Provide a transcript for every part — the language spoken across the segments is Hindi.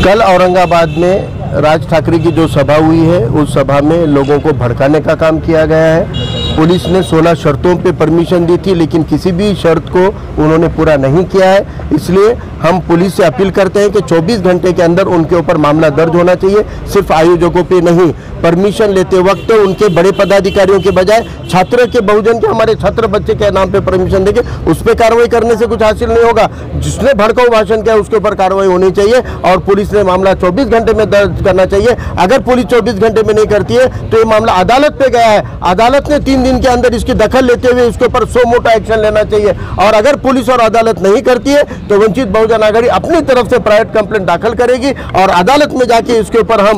कल औरंगाबाद में राज ठाकरे की जो सभा हुई है उस सभा में लोगों को भड़काने का काम किया गया है। पुलिस ने 16 शर्तों पे परमिशन दी थी, लेकिन किसी भी शर्त को उन्होंने पूरा नहीं किया है। इसलिए हम पुलिस से अपील करते हैं कि 24 घंटे के अंदर उनके ऊपर मामला दर्ज होना चाहिए। सिर्फ आयोजकों पे नहीं, परमिशन लेते वक्त उनके बड़े पदाधिकारियों के बजाय छात्र के, बहुजन के, हमारे छात्र बच्चे के नाम पे परमिशन देंगे, उस पर कार्रवाई करने से कुछ हासिल नहीं होगा। जिसने भड़काऊ भाषण किया उसके ऊपर कार्रवाई होनी चाहिए और पुलिस ने मामला 24 घंटे में दर्ज करना चाहिए। अगर पुलिस 24 घंटे में नहीं करती है तो ये मामला अदालत पे गया है। अदालत ने 3 दिन के अंदर इसकी दखल लेते हुए इसके ऊपर सो मोटा एक्शन लेना चाहिए। और अगर पुलिस और अदालत नहीं करती है तो वंचित बहुजन आघाड़ी अपनी तरफ से प्राइवेट कंप्लेंट दाखिल करेगी और अदालत में जाके इसके ऊपर हम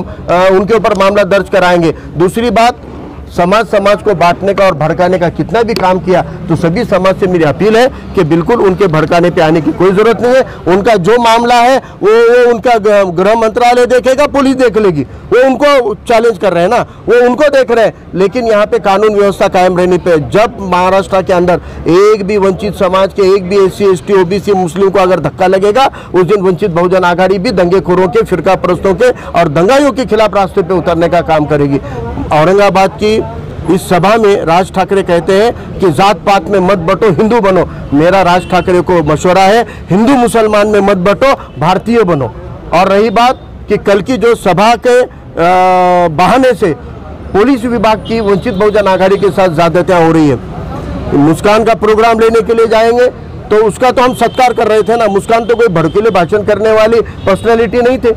उनके ऊपर मामला दर्ज कराएंगे। दूसरी बात, समाज को बांटने का और भड़काने का कितना भी काम किया तो सभी समाज से मेरी अपील है कि बिल्कुल उनके भड़काने पे आने की कोई जरूरत नहीं है। उनका जो मामला है वो उनका गृह मंत्रालय देखेगा, पुलिस देख लेगी। वो उनको चैलेंज कर रहे हैं ना, वो उनको देख रहे हैं। लेकिन यहाँ पे कानून व्यवस्था कायम रहने पे, जब महाराष्ट्र के अंदर एक भी वंचित समाज के, एक भी SC ST OBC मुस्लिम को अगर धक्का लगेगा, उस दिन वंचित बहुजन आघाड़ी भी दंगेखोरों के, फिरका परस्तों के और दंगाइयों के खिलाफ रास्ते पे उतरने का काम करेगी। औरंगाबाद की इस सभा में राज ठाकरे कहते हैं कि जात पात में मत बंटो, हिंदू बनो। मेरा राज ठाकरे को मशवरा है, हिंदू मुसलमान में मत बंटो, भारतीय बनो। और रही बात कि कल की जो सभा के बहाने से पुलिस विभाग की वंचित बहुजन आघाड़ी के साथ ज्यादतियां हो रही है, मुस्कान का प्रोग्राम लेने के लिए जाएंगे तो उसका तो हम सत्कार कर रहे थे ना। मुस्कान तो कोई भड़कीले भाषण करने वाली पर्सनैलिटी नहीं थे।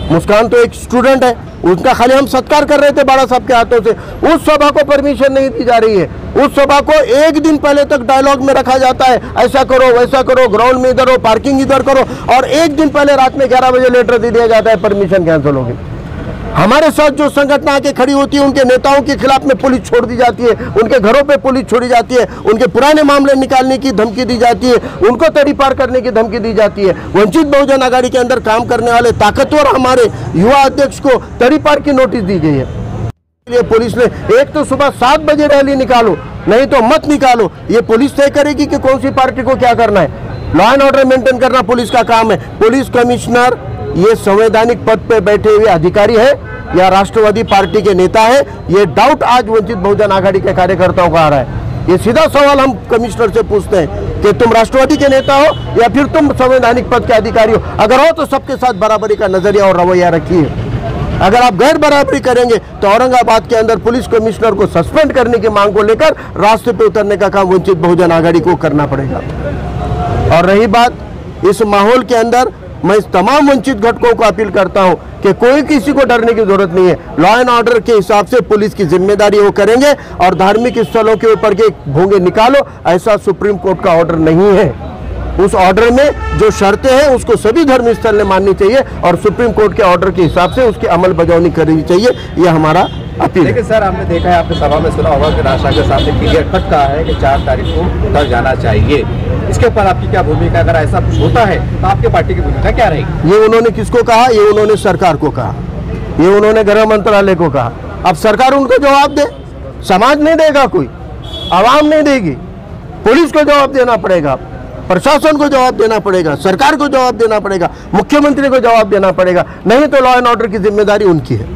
मुस्कान तो एक स्टूडेंट है, उसका खाली हम सत्कार कर रहे थे बाड़ा साहब के हाथों से। उस सभा को परमिशन नहीं दी जा रही है। उस सभा को एक दिन पहले तक डायलॉग में रखा जाता है, ऐसा करो वैसा करो, ग्राउंड में इधर हो, पार्किंग इधर करो, और एक दिन पहले रात में 11 बजे लेटर दे दिया जाता है परमिशन कैंसिल होगी। हमारे साथ जो संगठन आके खड़ी होती है उनके नेताओं के खिलाफ में पुलिस छोड़ दी जाती है, उनके घरों पे पुलिस छोड़ी जाती है, उनके पुराने मामले निकालने की धमकी दी जाती है, उनको तड़ी पार करने की धमकी दी जाती है। वंचित बहुजन आघाड़ी के अंदर काम करने वाले ताकतवर हमारे युवा अध्यक्ष को तड़ी पार की नोटिस दी गई है। इसलिए पुलिस ने एक तो सुबह 7 बजे रैली निकालो, नहीं तो मत निकालो। ये पुलिस तय करेगी कि कौन सी पार्टी को क्या करना है। लॉ एंड ऑर्डर मेंटेन करना पुलिस का काम है। पुलिस कमिश्नर ये संवैधानिक पद पे बैठे हुए अधिकारी है या राष्ट्रवादी पार्टी के नेता है, ये डाउट आज वंचित बहुजन आघाड़ी के कार्यकर्ताओं को आ रहा है। ये सीधा सवाल हम कमिश्नर से पूछते हैं कि तुम राष्ट्रवादी के नेता हो या फिर तुम संवैधानिक पद के अधिकारी हो। अगर हो तो सबके साथ बराबरी का नजरिया और रवैया रखिए। अगर आप गैर बराबरी करेंगे तो औरंगाबाद के अंदर पुलिस कमिश्नर को सस्पेंड करने की मांग को लेकर रास्ते पे उतरने का काम वंचित बहुजन आघाड़ी को करना पड़ेगा। और रही बात, इस माहौल के अंदर मैं इस तमाम वंचित घटकों को अपील करता हूं कि कोई किसी को डरने की जरूरत नहीं है। लॉ एंड ऑर्डर के हिसाब से पुलिस की जिम्मेदारी वो करेंगे और धार्मिक स्थलों के ऊपर के भोंगे निकालो, ऐसा सुप्रीम कोर्ट का ऑर्डर नहीं है। उस ऑर्डर में जो शर्तें हैं उसको सभी धर्म स्थल ने माननी चाहिए और सुप्रीम कोर्ट के ऑर्डर के हिसाब से उसकी अमल बजावनी करनी चाहिए। यह हमारा अपील है। लेकिन सर, आपने देखा है, आपने सभा में सुना होगा कि राज ठाकरे साहब ने क्लियर कट कहा है कि 4 तारीख को उतर जाना चाहिए। इसके ऊपर आपकी क्या भूमिका? अगर ऐसा कुछ होता है तो आपकी पार्टी की भूमिका क्या रहेगी? ये उन्होंने किसको कहा? ये उन्होंने सरकार को कहा, ये उन्होंने गृह मंत्रालय को कहा। अब सरकार उनको जवाब दे, समाज नहीं देगा, कोई आवाम नहीं देगी। पुलिस को जवाब देना पड़ेगा, प्रशासन को जवाब देना पड़ेगा, सरकार को जवाब देना पड़ेगा, मुख्यमंत्री को जवाब देना पड़ेगा। नहीं तो लॉ एंड ऑर्डर की जिम्मेदारी उनकी है।